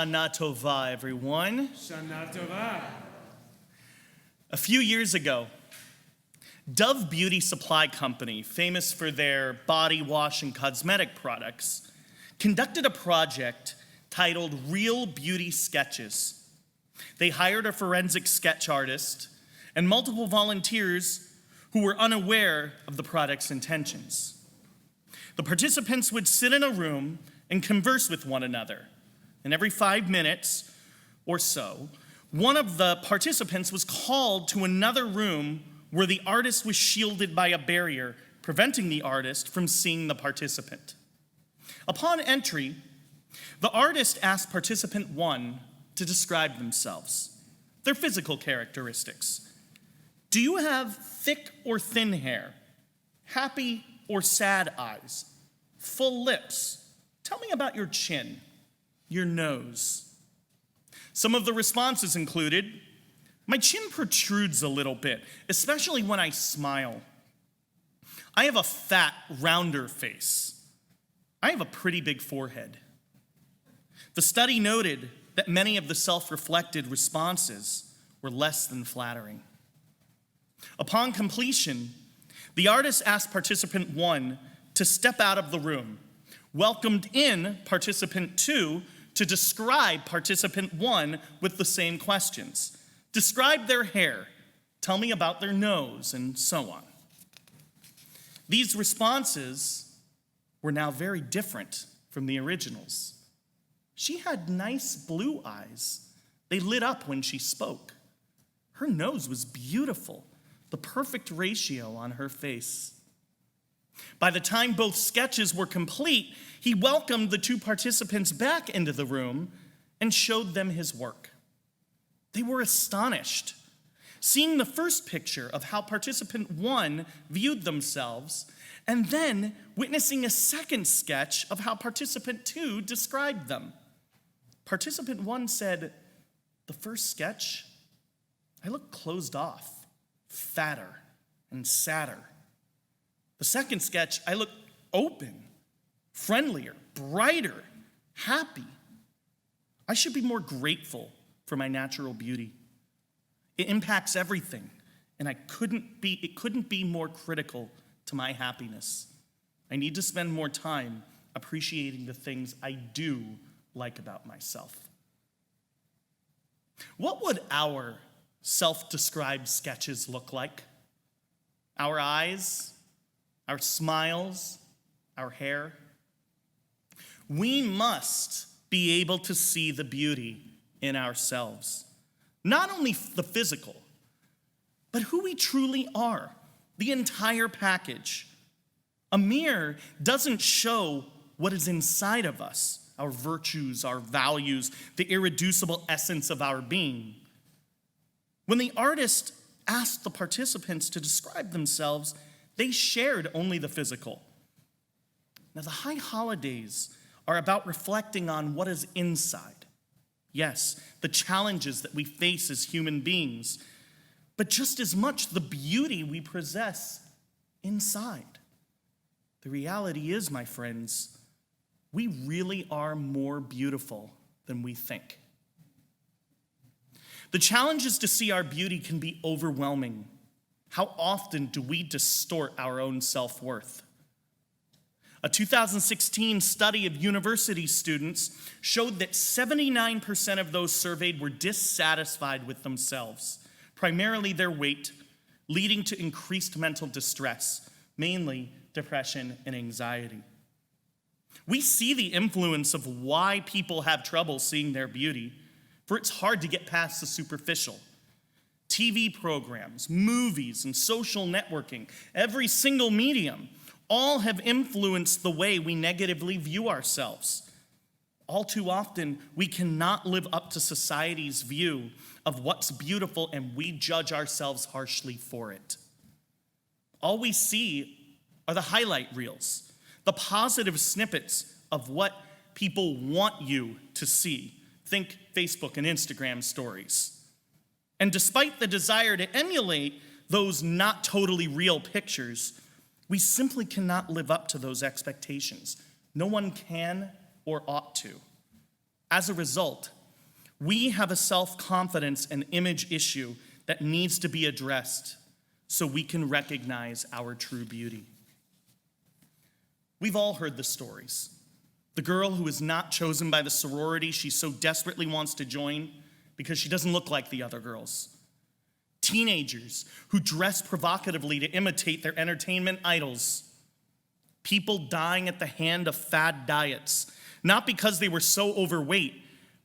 Shana Tova, everyone. Shana Tova. A few years ago, Dove Beauty Supply Company, famous for their body wash and cosmetic products, conducted a project titled Real Beauty Sketches. They hired a forensic sketch artist and multiple volunteers who were unaware of the product's intentions. The participants would sit in a room and converse with one another. And every 5 minutes or so, one of the participants was called to another room where the artist was shielded by a barrier, preventing the artist from seeing the participant. Upon entry, the artist asked participant 1 to describe themselves, their physical characteristics. Do you have thick or thin hair? Happy or sad eyes? Full lips? Tell me about your chin, your nose. Some of the responses included, my chin protrudes a little bit, especially when I smile. I have a fat, rounder face. I have a pretty big forehead. The study noted that many of the self-reflected responses were less than flattering. Upon completion, the artist asked participant 1 to step out of the room, welcomed in participant 2 to describe participant 1 with the same questions. Describe their hair, tell me about their nose, and so on. These responses were now very different from the originals. She had nice blue eyes. They lit up when she spoke. Her nose was beautiful, the perfect ratio on her face. By the time both sketches were complete, he welcomed the 2 participants back into the room and showed them his work. They were astonished, seeing the first picture of how participant 1 viewed themselves, and then witnessing a second sketch of how participant 2 described them. Participant 1 said, the first sketch, I look closed off, fatter and sadder. The second sketch, I look open, friendlier, brighter, happy. I should be more grateful for my natural beauty. It impacts everything, and it couldn't be more critical to my happiness. I need to spend more time appreciating the things I do like about myself. What would our self-described sketches look like? Our eyes, our smiles, our hair? We must be able to see the beauty in ourselves. Not only the physical, but who we truly are, the entire package. A mirror doesn't show what is inside of us, our virtues, our values, the irreducible essence of our being. When the artist asked the participants to describe themselves, they shared only the physical. Now, the high holidays are about reflecting on what is inside. Yes, the challenges that we face as human beings, but just as much the beauty we possess inside. The reality is, my friends, we really are more beautiful than we think. The challenges to see our beauty can be overwhelming. How often do we distort our own self-worth? A 2016 study of university students showed that 79% of those surveyed were dissatisfied with themselves, primarily their weight, leading to increased mental distress, mainly depression and anxiety. We see the influence of why people have trouble seeing their beauty, for it's hard to get past the superficial. TV programs, movies, and social networking, every single medium, all have influenced the way we negatively view ourselves. All too often, we cannot live up to society's view of what's beautiful, and we judge ourselves harshly for it. All we see are the highlight reels, the positive snippets of what people want you to see. Think Facebook and Instagram stories. And despite the desire to emulate those not totally real pictures, we simply cannot live up to those expectations. No one can or ought to. As a result, We have a self-confidence and image issue that needs to be addressed so we can recognize our true beauty. We've all heard the stories. The girl who is not chosen by the sorority she so desperately wants to join because she doesn't look like the other girls. Teenagers who dress provocatively to imitate their entertainment idols. People dying at the hand of fad diets, not because they were so overweight,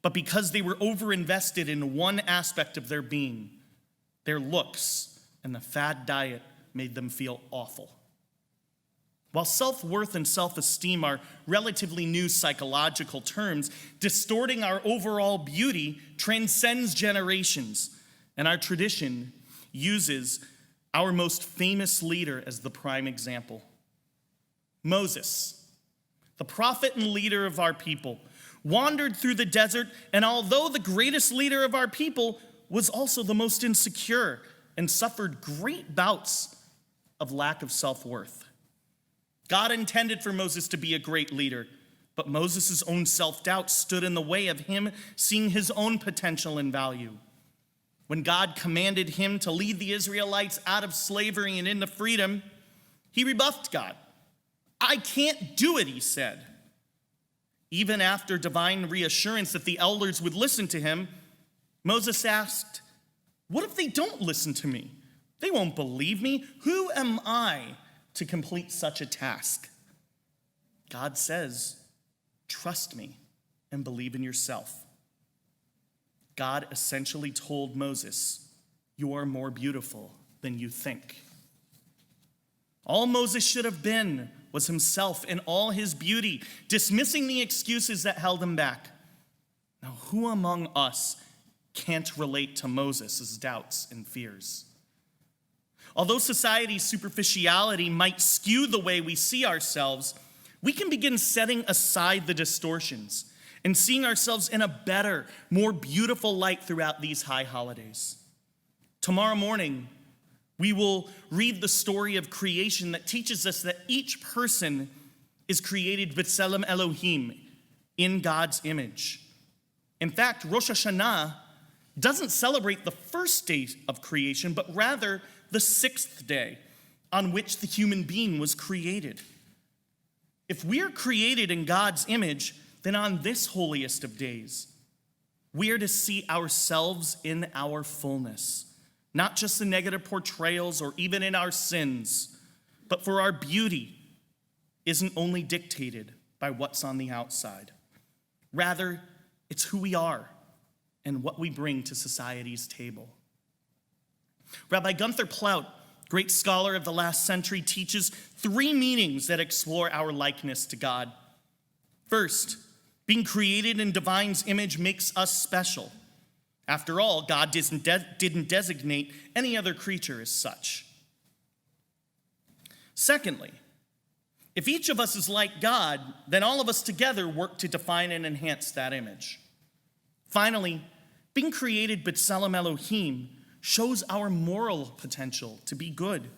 but because they were overinvested in one aspect of their being, their looks, and the fad diet made them feel awful. While self-worth and self-esteem are relatively new psychological terms, distorting our overall beauty transcends generations, and our tradition uses our most famous leader as the prime example. Moses, the prophet and leader of our people, wandered through the desert, and although the greatest leader of our people, was also the most insecure and suffered great bouts of lack of self-worth. God intended for Moses to be a great leader, but Moses' own self-doubt stood in the way of him seeing his own potential and value. When God commanded him to lead the Israelites out of slavery and into freedom, he rebuffed God. "I can't do it," he said. Even after divine reassurance that the elders would listen to him, Moses asked, "What if they don't listen to me? They won't believe me. Who am I to complete such a task?" God says, "Trust me and believe in yourself." God essentially told Moses, "You are more beautiful than you think." All Moses should have been was himself in all his beauty, dismissing the excuses that held him back. Now, who among us can't relate to Moses' doubts and fears? Although society's superficiality might skew the way we see ourselves, we can begin setting aside the distortions and seeing ourselves in a better, more beautiful light throughout these high holidays. Tomorrow morning, we will read the story of creation that teaches us that each person is created b'tselem Elohim, in God's image. In fact, Rosh HaShanah doesn't celebrate the first day of creation, but rather the sixth day on which the human being was created. If we are created in God's image, then on this holiest of days, we are to see ourselves in our fullness. Not just the negative portrayals or even in our sins, but for our beauty isn't only dictated by what's on the outside. Rather, it's who we are and what we bring to society's table. Rabbi Gunther Plaut, great scholar of the last century, teaches 3 meanings that explore our likeness to God. First, being created in divine's image makes us special. After all, God didn't designate any other creature as such. Secondly, if each of us is like God, then all of us together work to define and enhance that image. Finally, being created b'tselem Elohim shows our moral potential to be good.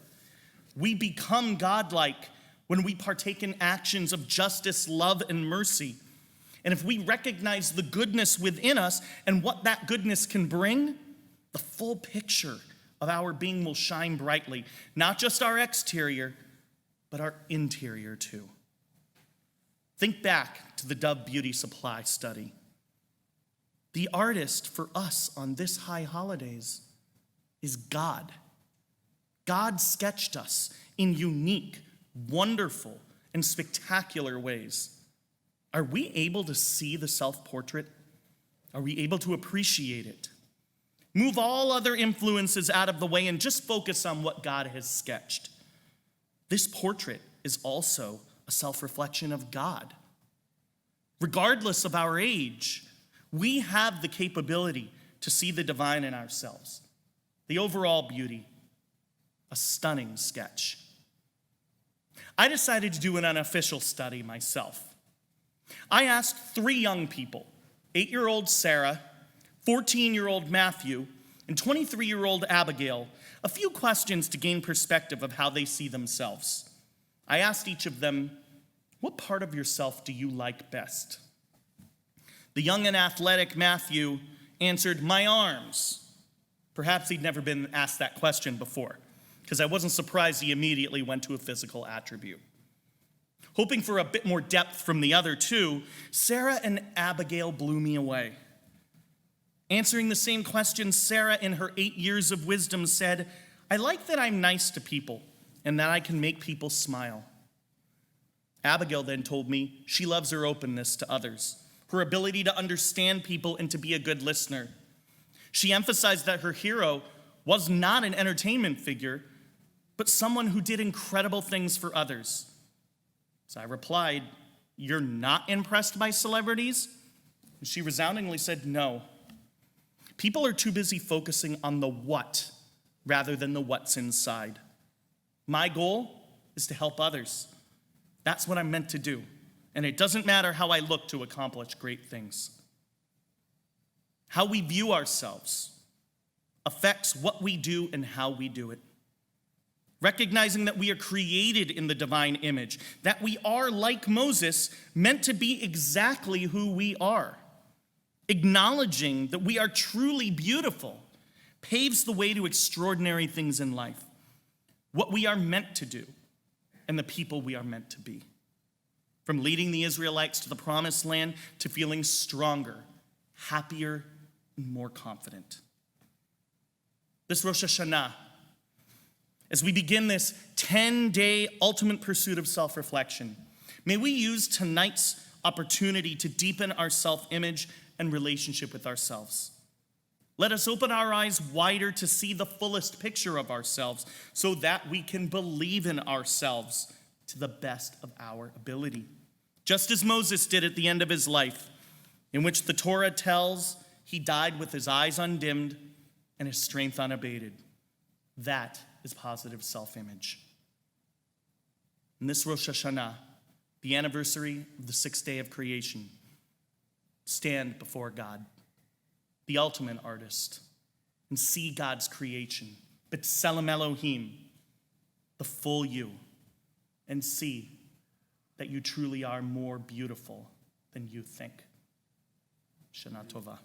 We become godlike when we partake in actions of justice, love, and mercy. And if we recognize the goodness within us and what that goodness can bring, the full picture of our being will shine brightly, not just our exterior, but our interior too. Think back to the Dove Beauty Supply study. The artist for us on this high holidays is God. God sketched us in unique, wonderful, and spectacular ways. Are we able to see the self-portrait? Are we able to appreciate it? Move all other influences out of the way and just focus on what God has sketched. This portrait is also a self-reflection of God. Regardless of our age, we have the capability to see the divine in ourselves. The overall beauty, a stunning sketch. I decided to do an unofficial study myself. I asked 3 young people, 8-year-old Sarah, 14-year-old Matthew, and 23-year-old Abigail, a few questions to gain perspective of how they see themselves. I asked each of them, what part of yourself do you like best? The young and athletic Matthew answered, "My arms." Perhaps he'd never been asked that question before, because I wasn't surprised he immediately went to a physical attribute. Hoping for a bit more depth from the other two, Sarah and Abigail blew me away. Answering the same question, Sarah, in her 8 years of wisdom, said, "I like that I'm nice to people and that I can make people smile." Abigail then told me she loves her openness to others, her ability to understand people and to be a good listener. She emphasized that her hero was not an entertainment figure, but someone who did incredible things for others. So I replied, "You're not impressed by celebrities?" And she resoundingly said, "No. People are too busy focusing on the what rather than the what's inside. My goal is to help others. That's what I'm meant to do. And it doesn't matter how I look to accomplish great things." How we view ourselves affects what we do and how we do it. Recognizing that we are created in the divine image, that we are, like Moses, meant to be exactly who we are. Acknowledging that we are truly beautiful paves the way to extraordinary things in life, what we are meant to do, and the people we are meant to be. From leading the Israelites to the promised land to feeling stronger, happier, and more confident. This Rosh HaShanah, as we begin this 10-day ultimate pursuit of self-reflection, may we use tonight's opportunity to deepen our self-image and relationship with ourselves. Let us open our eyes wider to see the fullest picture of ourselves so that we can believe in ourselves to the best of our ability. Just as Moses did at the end of his life, in which the Torah tells he died with his eyes undimmed and his strength unabated. That is positive self-image. In this Rosh HaShanah, the anniversary of the 6th day of creation, stand before God, the ultimate artist, and see God's creation, B'Tselem Elohim, the full you, and see that you truly are more beautiful than you think. Shana Tova.